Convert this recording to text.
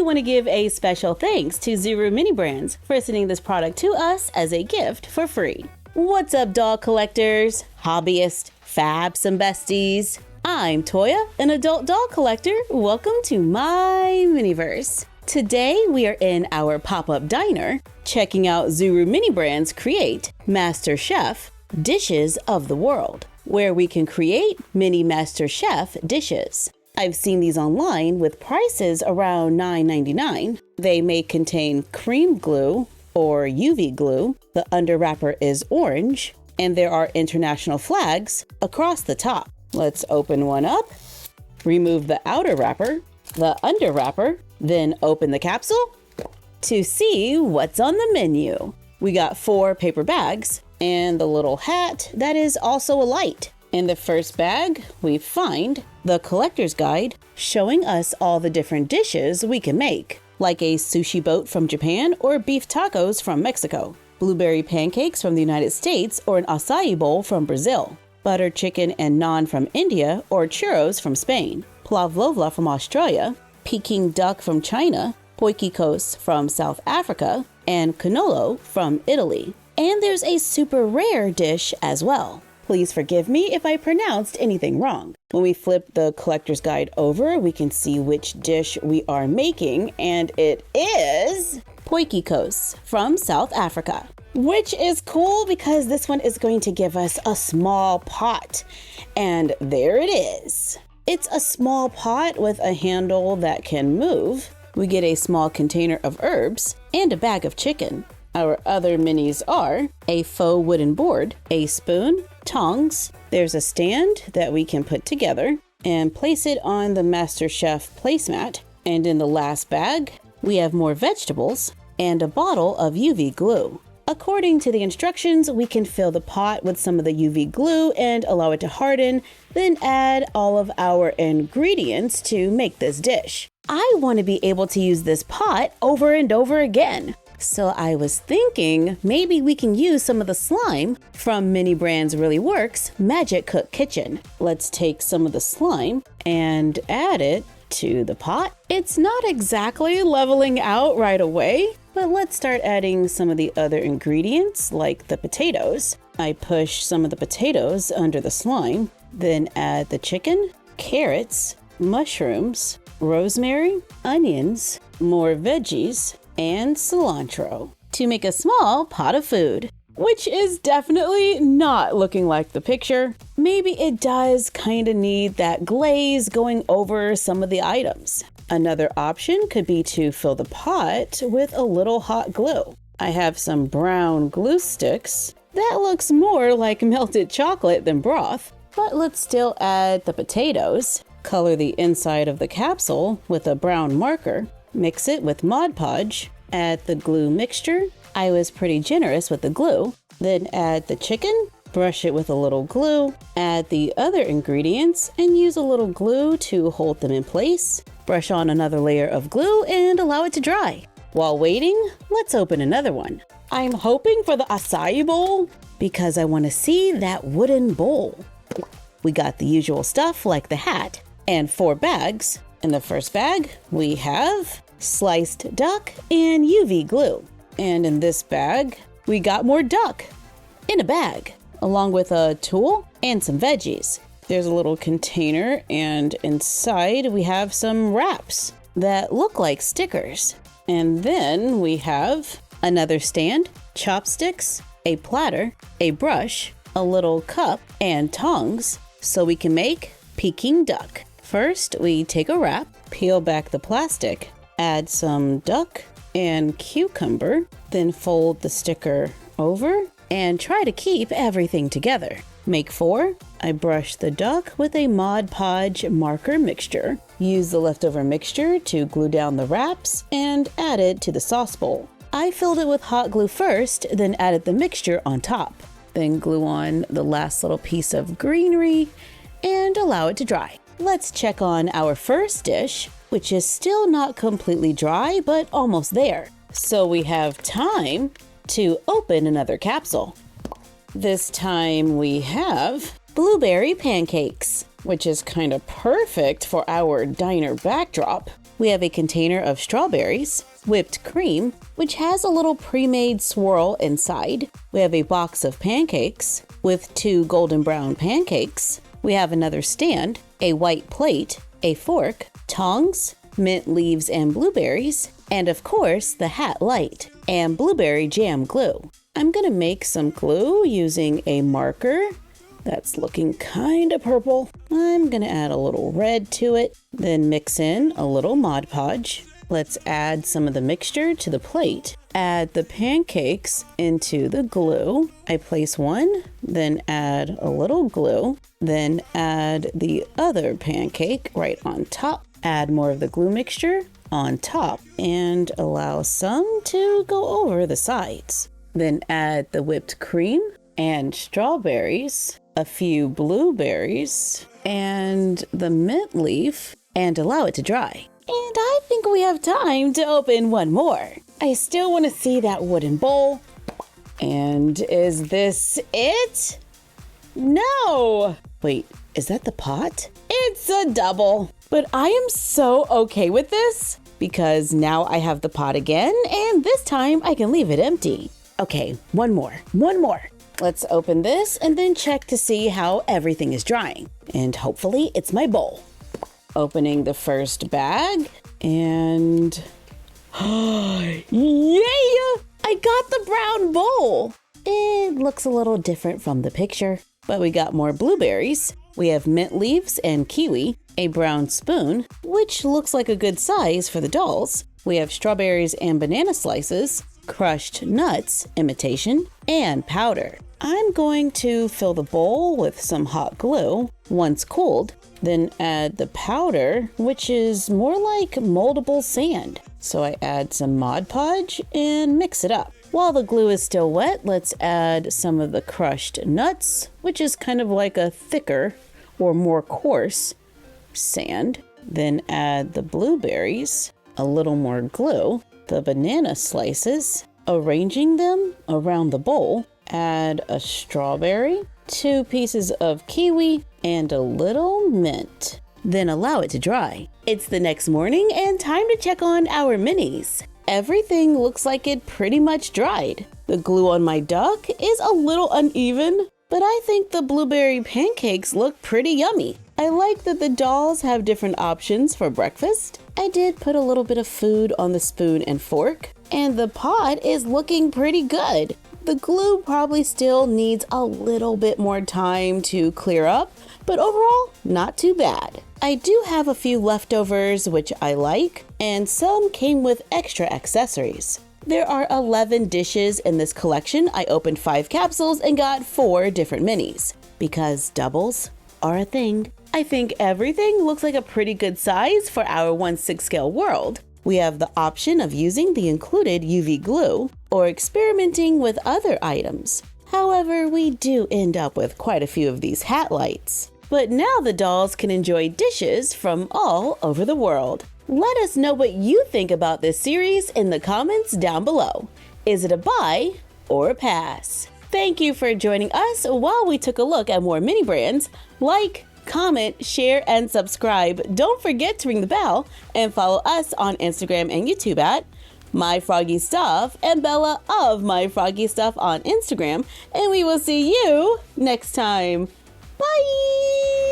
we want to give a special thanks to Zuru Mini Brands for sending this product to us as a gift for free. What's up, doll collectors, hobbyists, fabs, and besties? I'm Toya, an adult doll collector. Welcome to my Miniverse. Today we are in our pop-up diner, checking out Zuru Mini Brands Create MasterChef Dishes of the World, where we can create mini MasterChef dishes. I've seen these online with prices around $9.99. They may contain cream glue or UV glue. The under wrapper is orange, and there are international flags across the top. Let's open one up, remove the outer wrapper, the under wrapper, then open the capsule to see what's on the menu. We got 4 paper bags and the little hat that is also a light. In the first bag, we find the collector's guide showing us all the different dishes we can make, like a sushi boat from Japan or beef tacos from Mexico, blueberry pancakes from the United States or an acai bowl from Brazil, butter chicken and naan from India or churros from Spain, pavlova from Australia, Peking duck from China, potjie from South Africa, and cannolo from Italy. And there's a super rare dish as well. Please forgive me if I pronounced anything wrong. When we flip the collector's guide over, we can see which dish we are making, and it is potjie from South Africa, which is cool because this one is going to give us a small pot. And there it is. It's a small pot with a handle that can move. We get a small container of herbs and a bag of chicken. Our other minis are a faux wooden board, a spoon, tongs. There's a stand that we can put together and place it on the MasterChef placemat. And in the last bag, we have more vegetables and a bottle of UV glue. According to the instructions, we can fill the pot with some of the UV glue and allow it to harden, then add all of our ingredients to make this dish. I want to be able to use this pot over and over again. So I was thinking maybe we can use some of the slime from Mini Brands Really Works Magic Cook Kitchen. Let's take some of the slime and add it to the pot. It's not exactly leveling out right away, but let's start adding some of the other ingredients like the potatoes. I push some of the potatoes under the slime, then add the chicken, carrots, mushrooms, rosemary, onions, more veggies, and cilantro to make a small pot of food, which is definitely not looking like the picture. Maybe it does kind of need that glaze going over some of the items. Another option could be to fill the pot with a little hot glue. I have some brown glue sticks. That looks more like melted chocolate than broth, but let's still add the potatoes, color the inside of the capsule with a brown marker, mix it with Mod Podge, add the glue mixture. I was pretty generous with the glue. Then add the chicken, brush it with a little glue, add the other ingredients, and use a little glue to hold them in place. Brush on another layer of glue and allow it to dry. While waiting, let's open another one. I'm hoping for the acai bowl because I want to see that wooden bowl. We got the usual stuff like the hat and 4 bags. In the first bag, we have sliced duck and UV glue. And in this bag, we got more duck in a bag, along with a tool and some veggies. There's a little container, and inside we have some wraps that look like stickers. And then we have another stand, chopsticks, a platter, a brush, a little cup, and tongs so we can make Peking duck. First, we take a wrap, peel back the plastic, add some duck and cucumber, then fold the sticker over and try to keep everything together. Make 4. I brush the duck with a Mod Podge marker mixture. Use the leftover mixture to glue down the wraps and add it to the sauce bowl. I filled it with hot glue first, then added the mixture on top. Then glue on the last little piece of greenery and allow it to dry. Let's check on our first dish, which is still not completely dry, but almost there. So we have time to open another capsule. This time we have blueberry pancakes, which is kind of perfect for our diner backdrop. We have a container of strawberries, whipped cream, which has a little pre-made swirl inside. We have a box of pancakes with 2 golden brown pancakes. We have another stand, a white plate, a fork, tongs, mint leaves and blueberries, and of course the hat light and blueberry jam glue. I'm gonna make some glue using a marker that's looking kind of purple. I'm gonna add a little red to it, then mix in a little Mod Podge. Let's add some of the mixture to the plate. Add the pancakes into the glue. I place one, then add a little glue, then add the other pancake right on top. Add more of the glue mixture on top and allow some to go over the sides. Then add the whipped cream and strawberries, a few blueberries, and the mint leaf, and allow it to dry. And I think we have time to open one more. I still want to see that wooden bowl. And is this it? No! Wait, is that the pot? It's a double. But I am so okay with this because now I have the pot again, and this time I can leave it empty. Okay, one more. Let's open this and then check to see how everything is drying. And hopefully it's my bowl. Opening the first bag and yay! I got the brown bowl. It looks a little different from the picture, but we got more blueberries. We have mint leaves and kiwi, a brown spoon, which looks like a good size for the dolls. We have strawberries and banana slices, crushed nuts, imitation, and powder. I'm going to fill the bowl with some hot glue once cooled, then add the powder, which is more like moldable sand. So I add some Mod Podge and mix it up. While the glue is still wet, let's add some of the crushed nuts, which is kind of like a thicker or more coarse sand. Then add the blueberries, a little more glue, the banana slices, arranging them around the bowl. Add a strawberry, 2 pieces of kiwi, and a little mint. Then allow it to dry. It's the next morning and time to check on our minis. Everything looks like it pretty much dried. The glue on my duck is a little uneven, but I think the blueberry pancakes look pretty yummy. I like that the dolls have different options for breakfast. I did put a little bit of food on the spoon and fork, and the pot is looking pretty good. The glue probably still needs a little bit more time to clear up, but overall, not too bad. I do have a few leftovers, which I like, and some came with extra accessories. There are 11 dishes in this collection. I opened 5 capsules and got 4 different minis, because doubles are a thing. I think everything looks like a pretty good size for our 1/6 scale world. We have the option of using the included UV glue or experimenting with other items. However, we do end up with quite a few of these hat lights. But now the dolls can enjoy dishes from all over the world. Let us know what you think about this series in the comments down below. Is it a buy or a pass? Thank you for joining us while we took a look at more mini brands. Like, comment, share, and subscribe. Don't forget to ring the bell and follow us on Instagram and YouTube at MyFroggyStuff and Bella of MyFroggyStuff on Instagram. And we will see you next time. Bye!